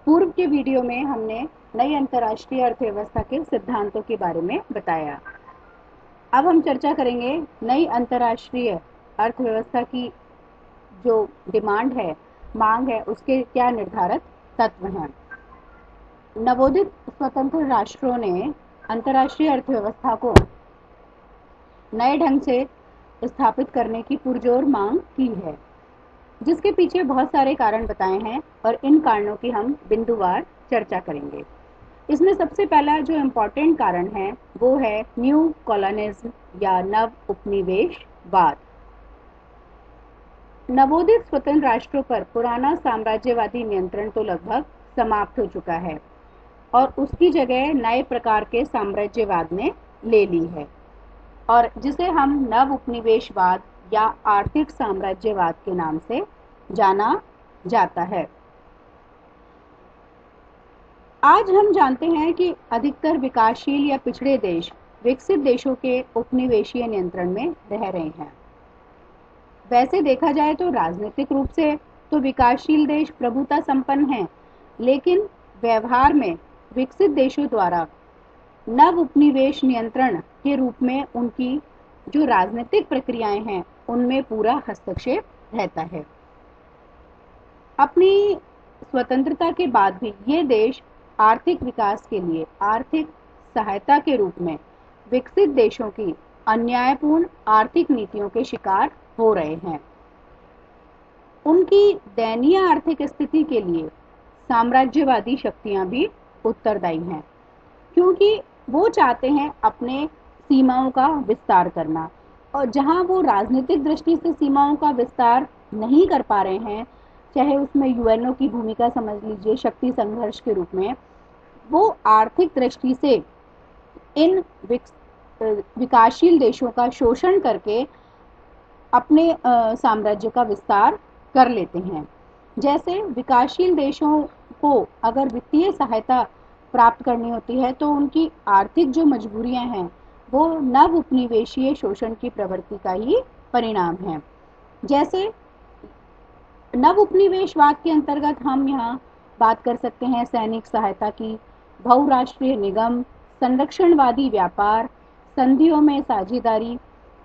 पूर्व के वीडियो में हमने नई अंतर्राष्ट्रीय अर्थव्यवस्था के सिद्धांतों के बारे में बताया। अब हम चर्चा करेंगे नई अंतर्राष्ट्रीय अर्थव्यवस्था की जो डिमांड है, मांग है, उसके क्या निर्धारक तत्व हैं। नवोदित स्वतंत्र राष्ट्रों ने अंतर्राष्ट्रीय अर्थव्यवस्था को नए ढंग से स्थापित करने की पुरजोर मांग की है, जिसके पीछे बहुत सारे कारण बताए हैं और इन कारणों की हम बिंदुवार चर्चा करेंगे। इसमें सबसे पहला जो इम्पोर्टेंट कारण है वो है न्यू कॉलोनिज्म या नव उपनिवेशवाद। नवोदित स्वतंत्र राष्ट्रों पर पुराना साम्राज्यवादी नियंत्रण तो लगभग समाप्त हो चुका है और उसकी जगह नए प्रकार के साम्राज्यवाद ने ले ली है, और जिसे हम नव उपनिवेशवाद या आर्थिक साम्राज्यवाद के नाम से जाना जाता है। आज हम जानते हैं कि अधिकतर विकासशील या पिछड़े देश विकसित देशों के उपनिवेशीय नियंत्रण में रह रहे हैं। वैसे देखा जाए तो राजनीतिक रूप से तो विकासशील देश प्रभुता संपन्न हैं, लेकिन व्यवहार में विकसित देशों द्वारा नव उपनिवेश नियंत्रण के रूप में उनकी जो राजनीतिक प्रक्रियाएं हैं उनमें पूरा हस्तक्षेप रहता है। अपनी स्वतंत्रता के बाद भी ये देश आर्थिक विकास के लिए आर्थिक सहायता के रूप में विकसित देशों की अन्यायपूर्ण आर्थिक नीतियों के शिकार हो रहे हैं। उनकी दयनीय आर्थिक स्थिति के लिए साम्राज्यवादी शक्तियां भी उत्तरदायी हैं, क्योंकि वो चाहते हैं अपने सीमाओं का विस्तार करना, और जहां वो राजनीतिक दृष्टि से सीमाओं का विस्तार नहीं कर पा रहे हैं, चाहे उसमें यूएनओ की भूमिका समझ लीजिए शक्ति संघर्ष के रूप में, वो आर्थिक दृष्टि से इन विकासशील देशों का शोषण करके अपने साम्राज्य का विस्तार कर लेते हैं। जैसे विकासशील देशों को अगर वित्तीय सहायता प्राप्त करनी होती है तो उनकी आर्थिक जो मजबूरियां हैं वो नव उपनिवेशीय शोषण की प्रवृत्ति का ही परिणाम है। जैसे नव उपनिवेशवाद के अंतर्गत हम यहाँ बात कर सकते हैं सैनिक सहायता की, बहुराष्ट्रीय निगम, संरक्षणवादी व्यापार, संधियों में साझेदारी,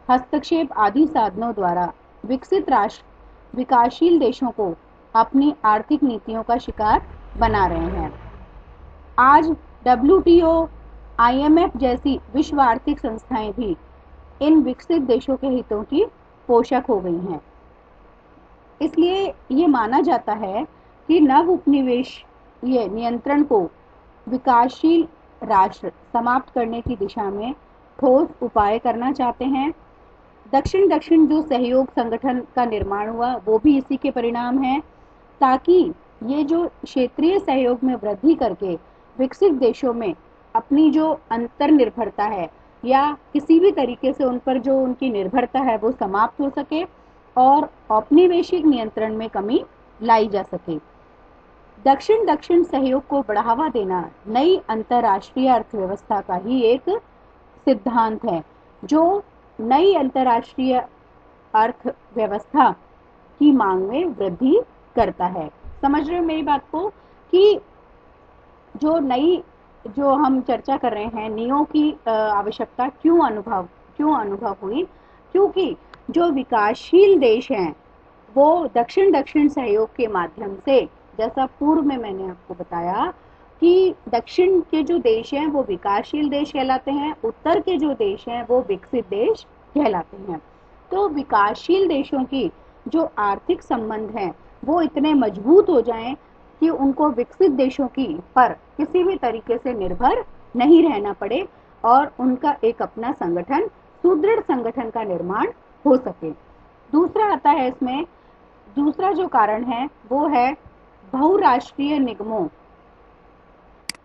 हस्तक्षेप आदि साधनों द्वारा विकसित राष्ट्र विकासशील देशों को अपनी आर्थिक नीतियों का शिकार बना रहे हैं। आज WTO, IMF जैसी विश्व आर्थिक संस्थाएं भी इन विकसित देशों के हितों की पोषक हो गई हैं। इसलिए ये माना जाता है कि नव उपनिवेश ये नियंत्रण को विकासशील राष्ट्र समाप्त करने की दिशा में ठोस उपाय करना चाहते हैं। दक्षिण दक्षिण जो सहयोग संगठन का निर्माण हुआ वो भी इसी के परिणाम है, ताकि ये जो क्षेत्रीय सहयोग में वृद्धि करके विकसित देशों में अपनी जो अंतर निर्भरता है या किसी भी तरीके से उन पर जो उनकी निर्भरता है वो समाप्त हो सके और औपनिवेशिक नियंत्रण में कमी लाई जा सके। दक्षिण दक्षिण सहयोग को बढ़ावा देना नई अंतर्राष्ट्रीय अर्थव्यवस्था का ही एक सिद्धांत है, जो नई अंतर्राष्ट्रीय अर्थव्यवस्था की मांग में वृद्धि करता है। समझ रहे हो मेरी बात को कि जो हम चर्चा कर रहे हैं नियो की आवश्यकता क्यों अनुभव हुई, क्योंकि जो विकासशील देश हैं वो दक्षिण दक्षिण सहयोग के माध्यम से, जैसा पूर्व में मैंने आपको बताया कि दक्षिण के जो देश हैं वो विकासशील देश कहलाते हैं, उत्तर के जो देश हैं वो विकसित देश कहलाते हैं। तो विकासशील देशों की जो आर्थिक संबंध हैं वो इतने मजबूत हो जाएं कि उनको विकसित देशों की पर किसी भी तरीके से निर्भर नहीं रहना पड़े और उनका एक अपना संगठन, सुदृढ़ संगठन का निर्माण हो सके। दूसरा आता है इसमें, दूसरा जो कारण है वो है बहुराष्ट्रीय निगमों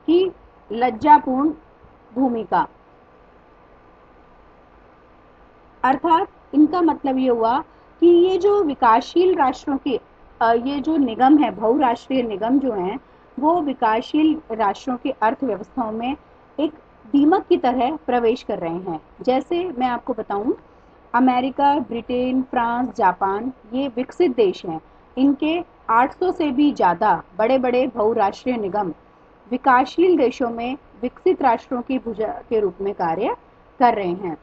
की लज्जापूर्ण भूमिका। अर्थात इनका मतलब ये हुआ कि ये जो विकासशील राष्ट्रों के ये जो निगम है, बहुराष्ट्रीय निगम जो हैं, वो विकासशील राष्ट्रों की अर्थव्यवस्थाओं में एक दीमक की तरह प्रवेश कर रहे हैं। जैसे मैं आपको बताऊं, अमेरिका, ब्रिटेन, फ्रांस, जापान ये विकसित देश हैं, इनके 800 से भी ज़्यादा बड़े बड़े बहुराष्ट्रीय निगम विकासशील देशों में विकसित राष्ट्रों की भुजा के रूप में कार्य कर रहे हैं।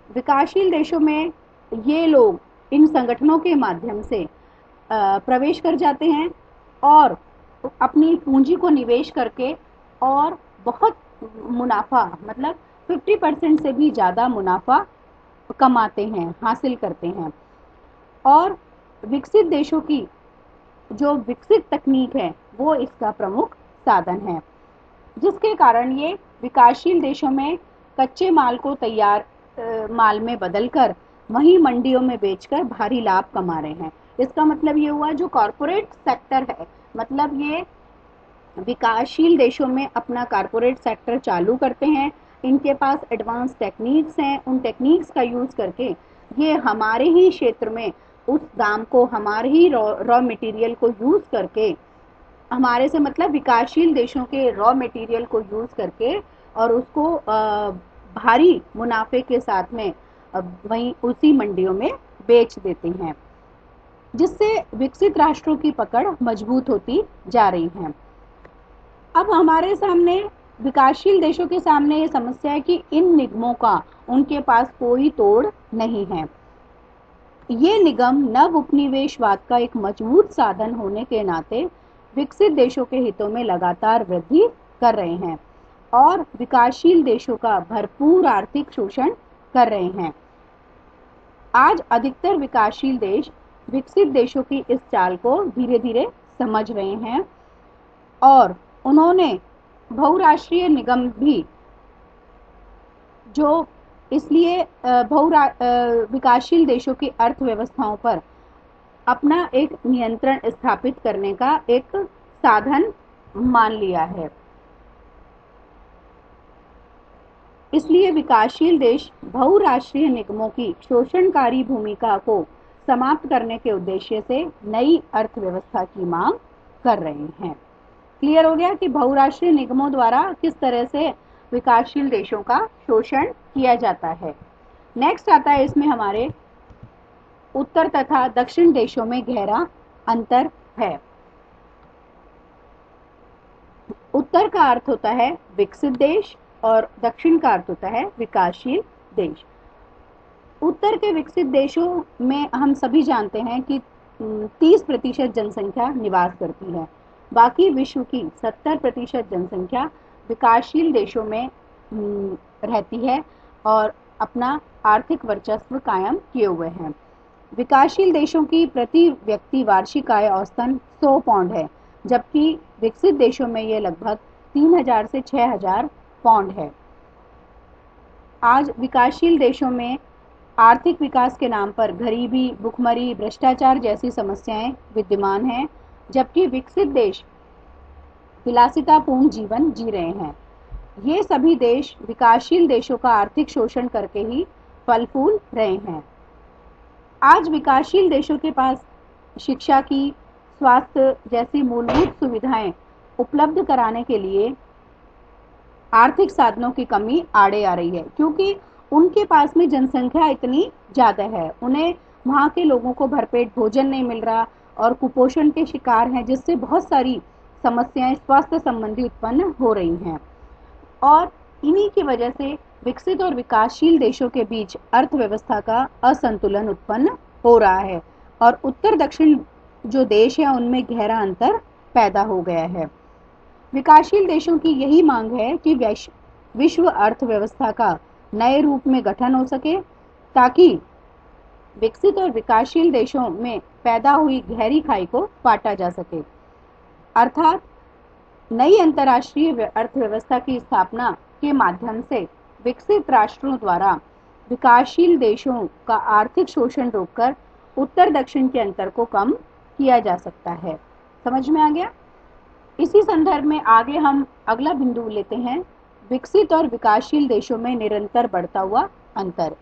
विकासशील देशों में ये लोग इन संगठनों के माध्यम से प्रवेश कर जाते हैं और अपनी पूंजी को निवेश करके और बहुत मुनाफा, मतलब 50% से भी ज़्यादा मुनाफा कमाते हैं, हासिल करते हैं। और विकसित देशों की जो विकसित तकनीक है वो इसका प्रमुख साधन है, जिसके कारण ये विकासशील देशों में कच्चे माल को तैयार माल में बदलकर वहीं मंडियों में बेचकर भारी लाभ कमा रहे हैं। इसका मतलब ये हुआ जो कॉरपोरेट सेक्टर है, मतलब ये विकासशील देशों में अपना कॉरपोरेट सेक्टर चालू करते हैं। इनके पास एडवांस टेक्निक्स हैं, उन टेक्निक्स का यूज़ करके ये हमारे ही क्षेत्र में उस दाम को, हमारे ही रॉ मटेरियल को यूज़ करके, हमारे से मतलब विकासशील देशों के रॉ मटेरियल को यूज़ करके और उसको भारी मुनाफे के साथ में वहीं उसी मंडियों में बेच देते हैं, जिससे विकसित राष्ट्रों की पकड़ मजबूत होती जा रही है। अब हमारे सामने, विकासशील देशों के सामने ये समस्या है कि इन निगमों का उनके पास कोई तोड़ नहीं है। ये निगम नव उपनिवेशवाद का एक मजबूत साधन होने के नाते विकसित देशों के हितों में लगातार वृद्धि कर रहे हैं और विकासशील देशों का भरपूर आर्थिक शोषण कर रहे हैं। आज अधिकतर विकासशील देश विकसित देशों की इस चाल को धीरे धीरे समझ रहे हैं और उन्होंने बहुराष्ट्रीय निगम भी, जो इसलिए विकासशील देशों की अर्थव्यवस्थाओं पर अपना एक नियंत्रण स्थापित करने का एक साधन मान लिया है। इसलिए विकासशील देश बहुराष्ट्रीय निगमों की शोषणकारी भूमिका को समाप्त करने के उद्देश्य से नई अर्थव्यवस्था की मांग कर रहे हैं। क्लियर हो गया कि बहुराष्ट्रीय निगमों द्वारा किस तरह से विकासशील देशों का शोषण किया जाता है। नेक्स्ट आता है इसमें हमारे उत्तर तथा दक्षिण देशों में गहरा अंतर है। उत्तर का अर्थ होता है विकसित देश और दक्षिण का अर्थ होता है विकासशील देश। उत्तर के विकसित देशों में हम सभी जानते हैं कि 30% जनसंख्या निवास करती है, बाकी विश्व की 70% जनसंख्या विकासशील देशों में रहती है और अपना आर्थिक वर्चस्व कायम किए हुए हैं। विकासशील देशों की प्रति व्यक्ति वार्षिक आय औसतन 100 पाउंड है, जबकि विकसित देशों में ये लगभग 3000 से 6000 पाउंड है। आज विकासशील देशों में आर्थिक विकास के नाम पर गरीबी, भुखमरी, भ्रष्टाचार जैसी समस्याएं विद्यमान हैं, जबकि विकसित देश विलासितापूर्ण जीवन जी रहे हैं। ये सभी देश विकासशील देशों का आर्थिक शोषण करके ही फल फूल रहे हैं। आज विकासशील देशों के पास शिक्षा की, स्वास्थ्य जैसी मूलभूत सुविधाएं उपलब्ध कराने के लिए आर्थिक साधनों की कमी आड़े आ रही है, क्योंकि उनके पास में जनसंख्या इतनी ज़्यादा है, उन्हें वहाँ के लोगों को भरपेट भोजन नहीं मिल रहा और कुपोषण के शिकार हैं, जिससे बहुत सारी समस्याएं स्वास्थ्य संबंधी उत्पन्न हो रही हैं। और इन्हीं की वजह से विकसित और विकासशील देशों के बीच अर्थव्यवस्था का असंतुलन उत्पन्न हो रहा है और उत्तर दक्षिण जो देश है उनमें गहरा अंतर पैदा हो गया है। विकासशील देशों की यही मांग है कि विश्व अर्थव्यवस्था का नए रूप में गठन हो सके, ताकि विकसित और विकासशील देशों में पैदा हुई गहरी खाई को पाटा जा सके, अर्थात नई अंतर्राष्ट्रीय अर्थव्यवस्था की स्थापना के माध्यम से विकसित राष्ट्रों द्वारा विकासशील देशों का आर्थिक शोषण रोककर उत्तर दक्षिण के अंतर को कम किया जा सकता है। समझ में आ गया? इसी संदर्भ में आगे हम अगला बिंदु लेते हैं, विकसित और विकासशील देशों में निरंतर बढ़ता हुआ अंतर।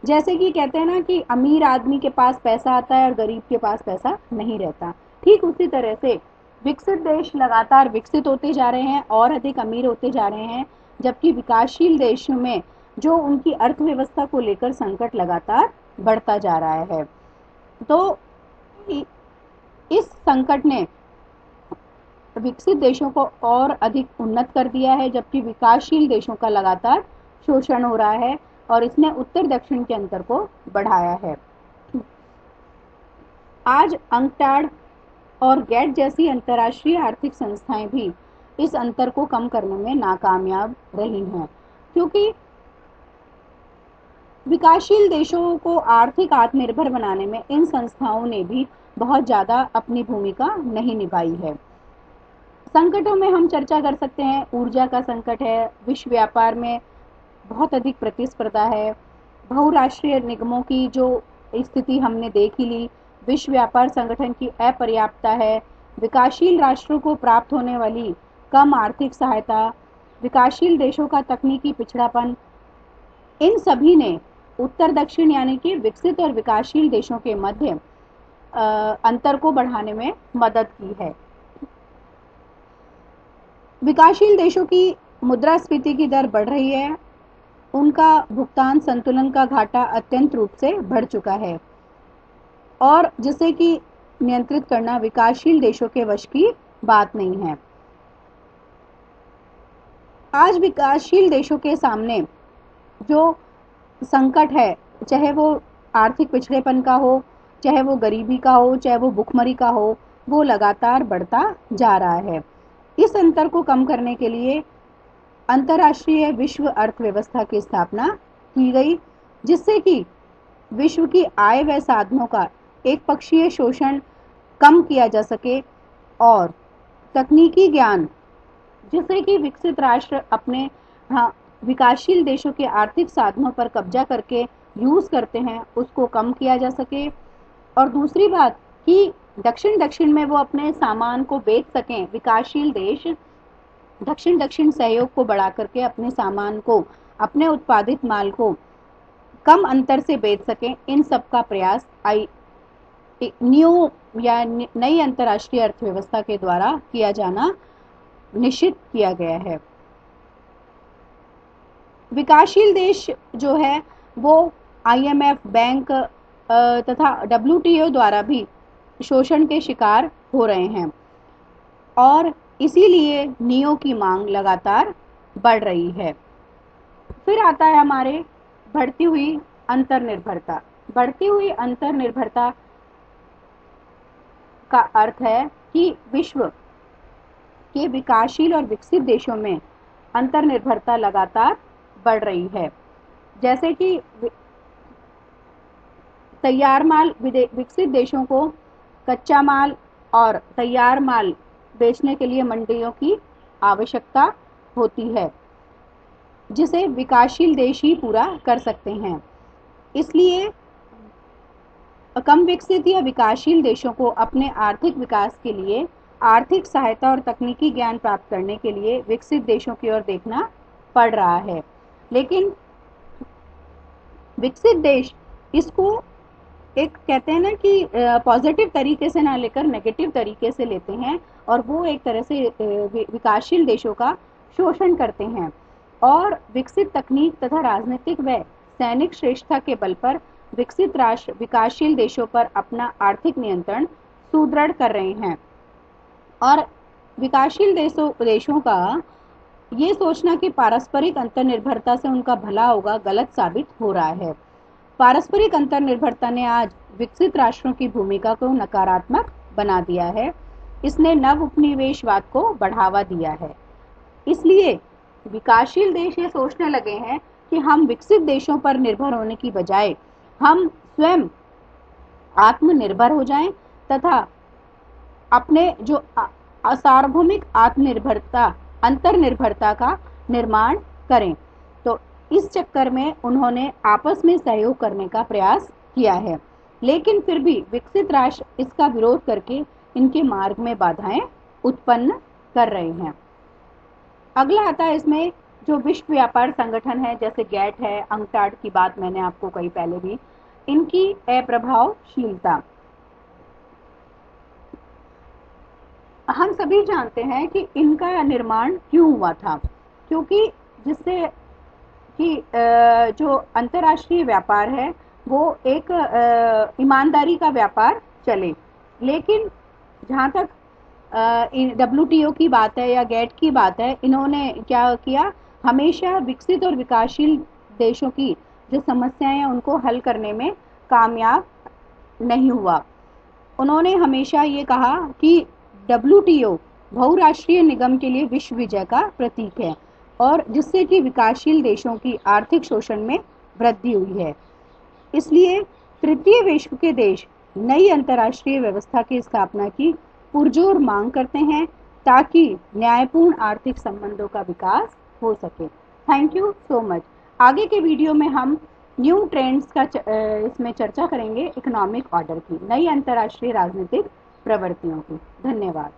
जैसे कि कहते हैं ना कि अमीर आदमी के पास पैसा आता है और गरीब के पास पैसा नहीं रहता, ठीक उसी तरह से विकसित देश लगातार विकसित होते जा रहे हैं और अधिक अमीर होते जा रहे हैं, जबकि विकासशील देशों में जो उनकी अर्थव्यवस्था को लेकर संकट लगातार बढ़ता जा रहा है। तो इस संकट ने विकसित देशों को और अधिक उन्नत कर दिया है, जबकि विकासशील देशों का लगातार शोषण हो रहा है और इसने उत्तर दक्षिण के अंतर को बढ़ाया है। आज अंकटाड और गेट जैसी अंतर्राष्ट्रीय आर्थिक संस्थाएं भी इस अंतर को कम करने में नाकामयाब रही हैं, क्योंकि विकासशील देशों को आर्थिक आत्मनिर्भर बनाने में इन संस्थाओं ने भी बहुत ज़्यादा अपनी भूमिका नहीं निभाई है। संकटों में हम चर्चा कर सकते हैं, ऊर्जा का संकट है, विश्व व्यापार में बहुत अधिक प्रतिस्पर्धा है, बहुराष्ट्रीय निगमों की जो स्थिति हमने देख ही ली, विश्व व्यापार संगठन की अपर्याप्तता है, विकासशील राष्ट्रों को प्राप्त होने वाली कम आर्थिक सहायता, विकासशील देशों का तकनीकी पिछड़ापन, इन सभी ने उत्तर दक्षिण यानी कि विकसित और विकासशील देशों के मध्य अंतर को बढ़ाने में मदद की है। विकासशील देशों की मुद्रास्फीति की दर बढ़ रही है, उनका भुगतान संतुलन का घाटा अत्यंत रूप से बढ़ चुका है और जिसे कि नियंत्रित करना विकासशील देशों के वश की बात नहीं है। आज विकासशील देशों के सामने जो संकट है, चाहे वो आर्थिक पिछड़ेपन का हो, चाहे वो गरीबी का हो, चाहे वो भुखमरी का हो, वो लगातार बढ़ता जा रहा है। इस अंतर को कम करने के लिए अंतर्राष्ट्रीय विश्व अर्थव्यवस्था की स्थापना की गई, जिससे कि विश्व की आय व साधनों का एक पक्षीय शोषण कम किया जा सके और तकनीकी ज्ञान जिससे कि विकसित राष्ट्र अपने विकासशील देशों के आर्थिक साधनों पर कब्जा करके यूज करते हैं, उसको कम किया जा सके। और दूसरी बात कि दक्षिण में वो अपने सामान को बेच सकें, विकासशील देश दक्षिण सहयोग को बढ़ा करके अपने सामान को, अपने उत्पादित माल को कम अंतर से बेच सकें, इन सब का प्रयास न्यू या नई अंतर्राष्ट्रीय अर्थव्यवस्था के द्वारा किया जाना निश्चित किया गया है। विकासशील देश जो है वो IMF, बैंक तथा WTO द्वारा भी शोषण के शिकार हो रहे हैं और इसीलिए नियो की मांग लगातार बढ़ रही है। फिर आता है हमारे बढ़ती हुई अंतर्निर्भरता। बढ़ती हुई अंतर्निर्भरता का अर्थ है कि विश्व के विकासशील और विकसित देशों में अंतर्निर्भरता लगातार बढ़ रही है। जैसे कि तैयार माल विकसित देशों को कच्चा माल और तैयार माल बेचने के लिए मंडियों की आवश्यकता होती है, जिसे विकासशील देश ही पूरा कर सकते हैं। इसलिए कम विकसित या विकासशील देशों को अपने आर्थिक विकास के लिए आर्थिक सहायता और तकनीकी ज्ञान प्राप्त करने के लिए विकसित देशों की ओर देखना पड़ रहा है। लेकिन विकसित देश इसको एक कहते हैं ना कि पॉजिटिव तरीके से ना लेकर नेगेटिव तरीके से लेते हैं और वो एक तरह से विकासशील देशों का शोषण करते हैं और विकसित तकनीक तथा राजनीतिक व सैनिक श्रेष्ठता के बल पर विकसित राष्ट्र विकासशील देशों पर अपना आर्थिक नियंत्रण सुदृढ़ कर रहे हैं। और विकासशील देशों का ये सोचना कि पारस्परिक अंतर्निर्भरता से उनका भला होगा गलत साबित हो रहा है। पारस्परिक अंतर्निर्भरता ने आज विकसित राष्ट्रों की भूमिका को नकारात्मक बना दिया है। इसने नव उपनिवेशवाद को बढ़ावा दिया है। इसलिए विकासशील देश ये सोचने लगे हैं कि हम विकसित देशों पर निर्भर होने की बजाय हम स्वयं आत्मनिर्भर हो जाएं तथा अपने जो सार्वभौमिक आत्मनिर्भरता अंतर्निर्भरता का निर्माण करें। तो इस चक्कर में उन्होंने आपस में सहयोग करने का प्रयास किया है, लेकिन फिर भी विकसित राष्ट्र इसका विरोध करके इनके मार्ग में बाधाएं उत्पन्न कर रहे हैं। अगला आता है इसमें जो विश्व व्यापार संगठन है, जैसे गैट है, अंकटाड की बात मैंने आपको कही पहले भी, इनकी अप्रभावशीलता। हम सभी जानते हैं कि इनका निर्माण क्यों हुआ था, क्योंकि जिससे कि जो अंतर्राष्ट्रीय व्यापार है वो एक ईमानदारी का व्यापार चले। लेकिन जहाँ तक WTO की बात है या गेट की बात है, इन्होंने क्या किया, हमेशा विकसित और विकासशील देशों की जो समस्याएं हैं उनको हल करने में कामयाब नहीं हुआ। उन्होंने हमेशा ये कहा कि WTO बहुराष्ट्रीय निगम के लिए विश्व विजय का प्रतीक है और जिससे कि विकासशील देशों की आर्थिक शोषण में वृद्धि हुई है। इसलिए तृतीय विश्व के देश नई अंतर्राष्ट्रीय व्यवस्था की स्थापना की पुरजोर मांग करते हैं ताकि न्यायपूर्ण आर्थिक संबंधों का विकास हो सके। Thank you so much. आगे के वीडियो में हम न्यू ट्रेंड्स का इसमें चर्चा करेंगे, इकोनॉमिक ऑर्डर की, नई अंतर्राष्ट्रीय राजनीतिक प्रवृत्तियों की। धन्यवाद।